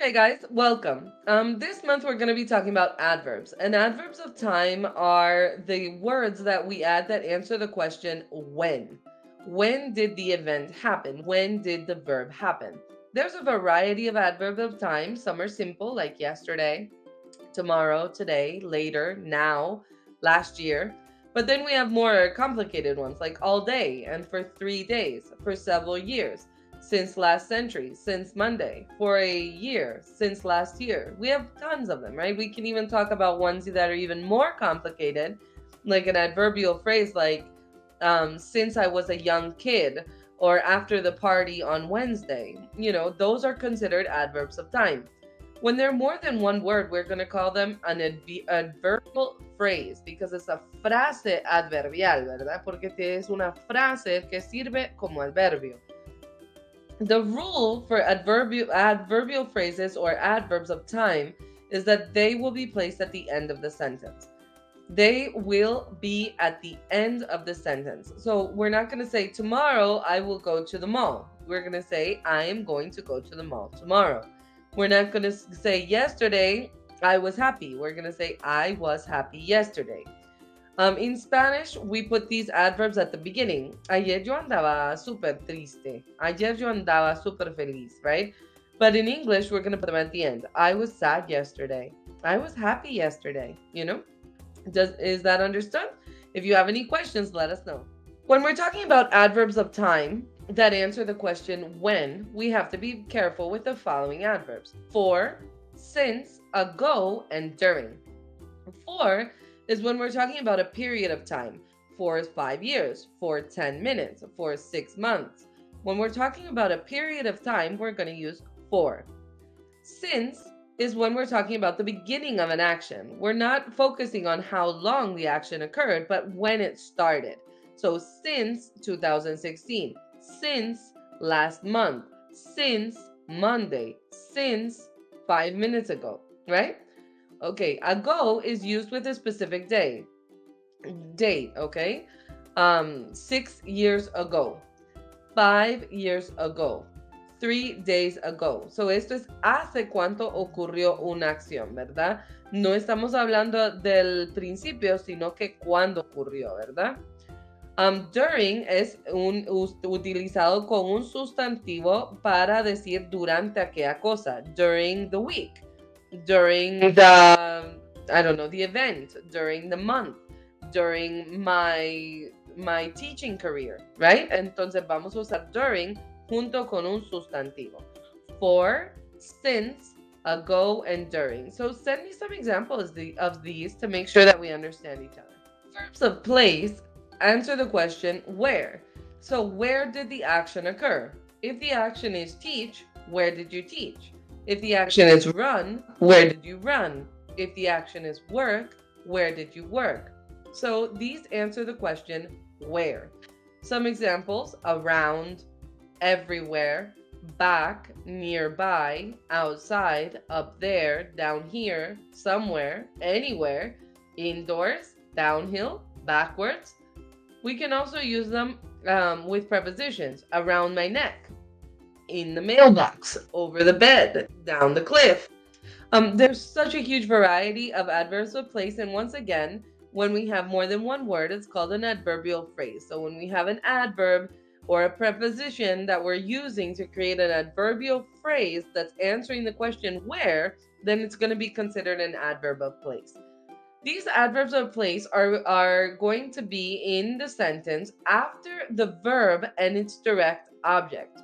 Hey guys, welcome. This month we're going to be talking about adverbs. And adverbs of time are the words that we add that answer the question when. When did the event happen? When did the verb happen? There's a variety of adverbs of time. Some are simple, like yesterday, tomorrow, today, later, now, last year. But then we have more complicated ones like all day and for 3 days, for several years, since last century, since Monday, for a year, since last year. We have tons of them, right? We can even talk about ones that are even more complicated, like an adverbial phrase like since I was a young kid or after the party on Wednesday. Those are considered adverbs of time. When they're more than one word, we're going to call them an adverbial phrase because it's a frase adverbial, ¿verdad? Porque es una frase que sirve como adverbio. The rule for adverbial phrases or adverbs of time is that they will be placed at the end of the sentence. They will be at the end of the sentence. So we're not going to say, tomorrow I will go to the mall. We're going to say, I am going to go to the mall tomorrow. We're not going to say, yesterday I was happy. We're going to say, I was happy yesterday. In Spanish, we put these adverbs at the beginning. Ayer yo andaba súper triste. Ayer yo andaba súper feliz, right? But in English, we're going to put them at the end. I was sad yesterday. I was happy yesterday, Is that understood? If you have any questions, let us know. When we're talking about adverbs of time that answer the question when, we have to be careful with the following adverbs: for, since, ago, and during. For is when we're talking about a period of time. For is 5 years, for 10 minutes, for 6 months. When we're talking about a period of time, we're going to use for. Since is when we're talking about the beginning of an action. We're not focusing on how long the action occurred, but when it started. So since 2016, since last month, since Monday, since 5 minutes ago, right? Okay, ago is used with a specific date, okay? 6 years ago, 5 years ago, 3 days ago. So esto es hace cuánto ocurrió una acción, ¿verdad? No estamos hablando del principio, sino que cuándo ocurrió, ¿verdad? During es utilizado con un sustantivo para decir durante aquella cosa. During the week, during the event, during the month, during my teaching career, right? Entonces vamos a usar during junto con un sustantivo. For, since, ago, and during. So send me some examples of these to make sure that we understand each other. Verbs of place answer the question where. So where did the action occur? If the action is teach, where did you teach? If the action is run, where did you run? If the action is work, where did you work? So these answer the question where. Some examples: around, everywhere, back, nearby, outside, up there, down here, somewhere, anywhere, indoors, downhill, backwards. We can also use them with prepositions: around my neck, in the mailbox, over the bed, down the cliff. There's such a huge variety of adverbs of place, and once again, when we have more than one word, it's called an adverbial phrase. So when we have an adverb or a preposition that we're using to create an adverbial phrase that's answering the question where, then it's going to be considered an adverb of place. These adverbs of place are going to be in the sentence after the verb and its direct object.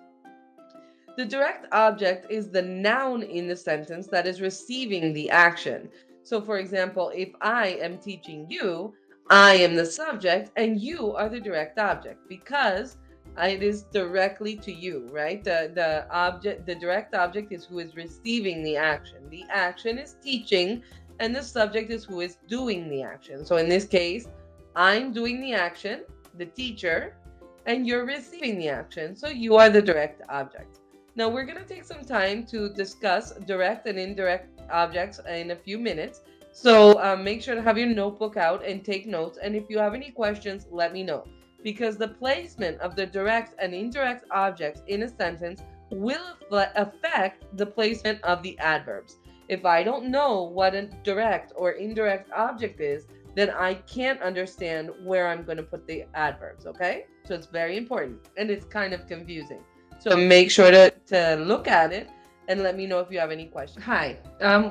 The direct object is the noun in the sentence that is receiving the action. So, for example, if I am teaching you, I am the subject and you are the direct object because it is directly to you, right? The direct object is who is receiving the action. The action is teaching, and the subject is who is doing the action. So in this case, I'm doing the action, the teacher, and you're receiving the action. So you are the direct object. Now we're going to take some time to discuss direct and indirect objects in a few minutes. So make sure to have your notebook out and take notes. And if you have any questions, let me know. Because the placement of the direct and indirect objects in a sentence will affect the placement of the adverbs. If I don't know what a direct or indirect object is, then I can't understand where I'm going to put the adverbs, okay? So it's very important, and it's kind of confusing. So make sure to look at it and let me know if you have any questions. Hi,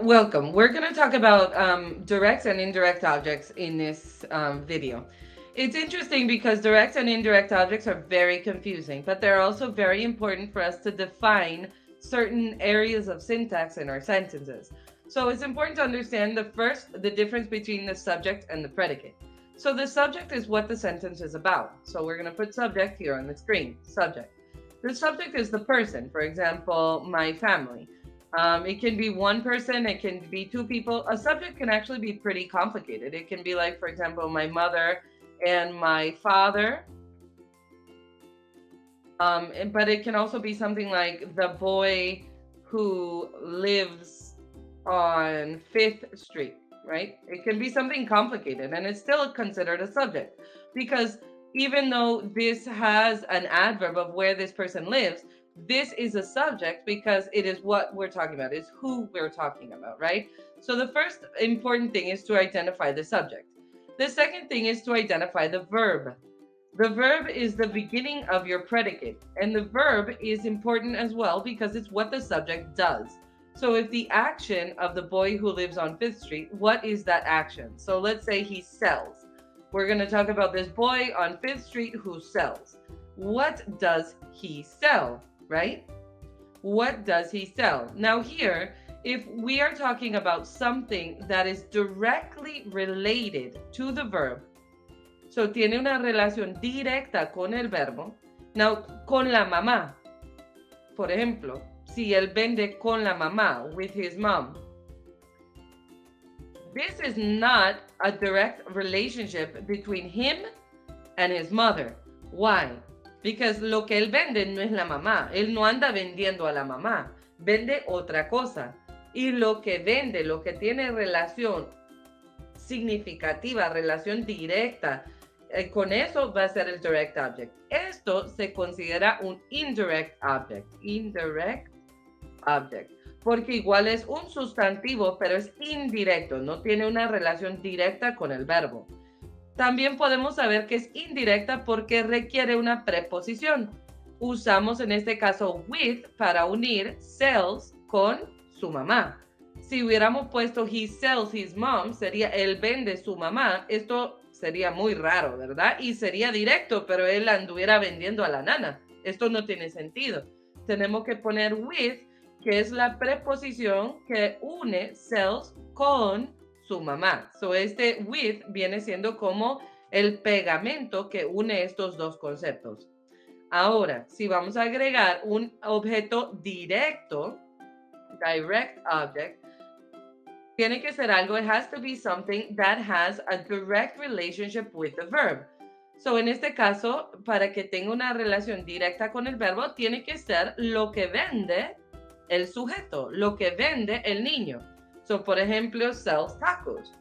welcome. We're going to talk about direct and indirect objects in this video. It's interesting because direct and indirect objects are very confusing, but they're also very important for us to define certain areas of syntax in our sentences. So it's important to understand the difference between the subject and the predicate. So the subject is what the sentence is about. So we're going to put subject here on the screen, subject. The subject is the person, for example, my family. It can be one person, it can be two people. A subject can actually be pretty complicated. It can be like, for example, my mother and my father. But it can also be something like the boy who lives on 5th Street, right? It can be something complicated and it's still considered a subject because even though this has an adverb of where this person lives, this is a subject because it is what we're talking about, is who we're talking about, right? So the first important thing is to identify the subject. The second thing is to identify the verb. The verb is the beginning of your predicate, and the verb is important as well because it's what the subject does. So if the action of the boy who lives on 5th Street, what is that action? So let's say he sells. We're going to talk about this boy on 5th Street who sells. What does he sell, right? What does he sell? Now here, if we are talking about something that is directly related to the verb, so tiene una relación directa con el verbo. Now, con la mamá. Por ejemplo, si él vende con la mamá, with his mom. This is not a direct relationship between him and his mother. Why? Because lo que él vende no es la mamá. Él no anda vendiendo a la mamá. Vende otra cosa. Y lo que vende, lo que tiene relación significativa, relación directa, con eso va a ser el direct object. Esto se considera un indirect object. Indirect object. Porque igual es un sustantivo, pero es indirecto. No tiene una relación directa con el verbo. También podemos saber que es indirecta porque requiere una preposición. Usamos en este caso with para unir sells con su mamá. Si hubiéramos puesto he sells his mom, sería él vende su mamá. Esto sería muy raro, ¿verdad? Y sería directo, pero él anduviera vendiendo a la nana. Esto no tiene sentido. Tenemos que poner with, que es la preposición que une sells con su mamá. So este with viene siendo como el pegamento que une estos dos conceptos. Ahora, si vamos a agregar un objeto directo, direct object, tiene que ser algo, it has to be something that has a direct relationship with the verb. So, en este caso, para que tenga una relación directa con el verbo, tiene que ser lo que vende el sujeto, lo que vende el niño. So, por ejemplo, sells tacos.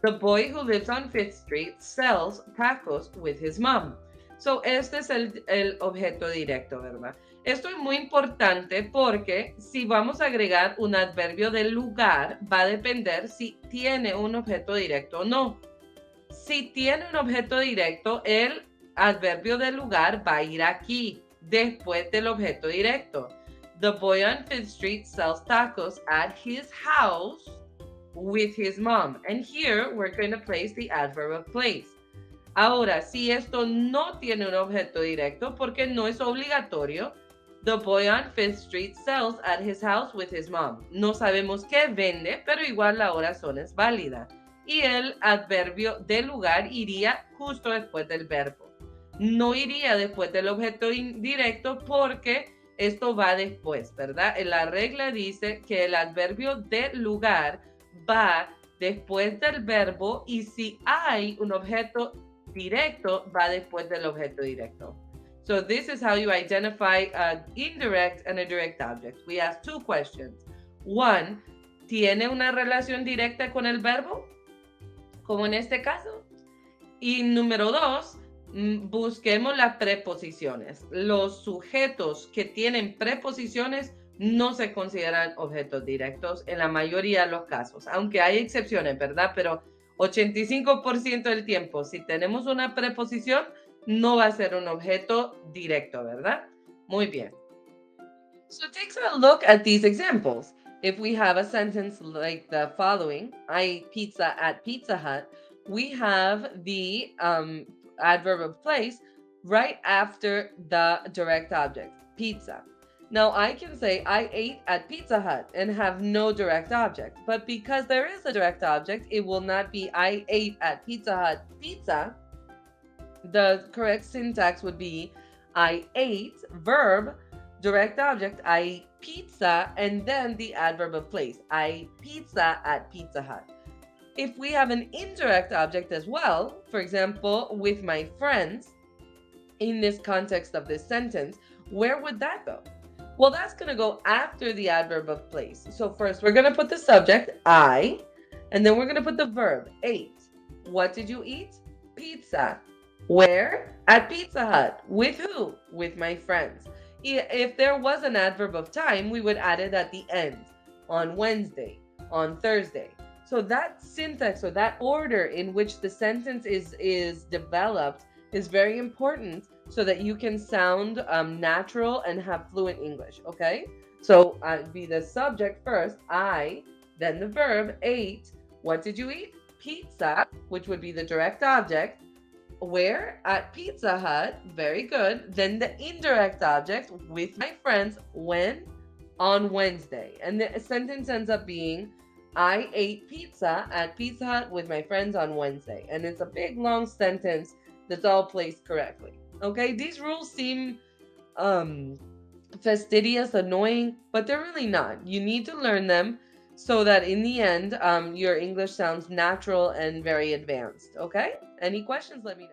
The boy who lives on 5th Street sells tacos with his mom. So, este es el objeto directo, ¿verdad? Esto es muy importante porque si vamos a agregar un adverbio del lugar, va a depender si tiene un objeto directo o no. Si tiene un objeto directo, el adverbio del lugar va a ir aquí, después del objeto directo. The boy on 5th Street sells tacos at his house with his mom. And here we're going to place the adverb of place. Ahora, si esto no tiene un objeto directo, porque no es obligatorio, the boy on 5th Street sells at his house with his mom. No sabemos qué vende, pero igual la oración es válida. Y el adverbio del lugar iría justo después del verbo. No iría después del objeto indirecto porque esto va después, ¿verdad? La regla dice que el adverbio del lugar va después del verbo y si hay un objeto directo, va después del objeto directo. So this is how you identify an indirect and a direct object. We ask two questions. One, ¿tiene una relación directa con el verbo? Como en este caso. Y número dos, Busquemos las preposiciones. Los sujetos que tienen preposiciones no se consideran objetos directos en la mayoría de los casos, aunque hay excepciones, ¿verdad? Pero 85% del tiempo, si tenemos una preposición, no va a ser un objeto directo, ¿verdad? Muy bien. So take a look at these examples. If we have a sentence like the following, I ate pizza at Pizza Hut, we have the adverb of place right after the direct object, pizza. Now I can say I ate at Pizza Hut and have no direct object, but because there is a direct object, it will not be I ate at Pizza Hut pizza. The correct syntax would be I ate, verb, direct object, I ate pizza, and then the adverb of place, I ate pizza at Pizza Hut. If we have an indirect object as well, for example, with my friends, in this context of this sentence, where would that go? Well, that's going to go after the adverb of place. So first, we're going to put the subject, I, and then we're going to put the verb, ate. What did you eat? Pizza. Where? At Pizza Hut. With who? With my friends. If there was an adverb of time, we would add it at the end, on Wednesday, on Thursday. So that syntax or that order in which the sentence is developed is very important so that you can sound natural and have fluent English, okay? So be the subject first, I, then the verb, ate. What did you eat? Pizza, which would be the direct object. Where? At Pizza Hut. Very good. Then the indirect object, with my friends. When? On Wednesday. And the sentence ends up being, I ate pizza at Pizza Hut with my friends on Wednesday. And it's a big, long sentence that's all placed correctly. Okay, these rules seem fastidious, annoying, but they're really not. You need to learn them so that in the end, your English sounds natural and very advanced. Okay? Any questions? Let me know.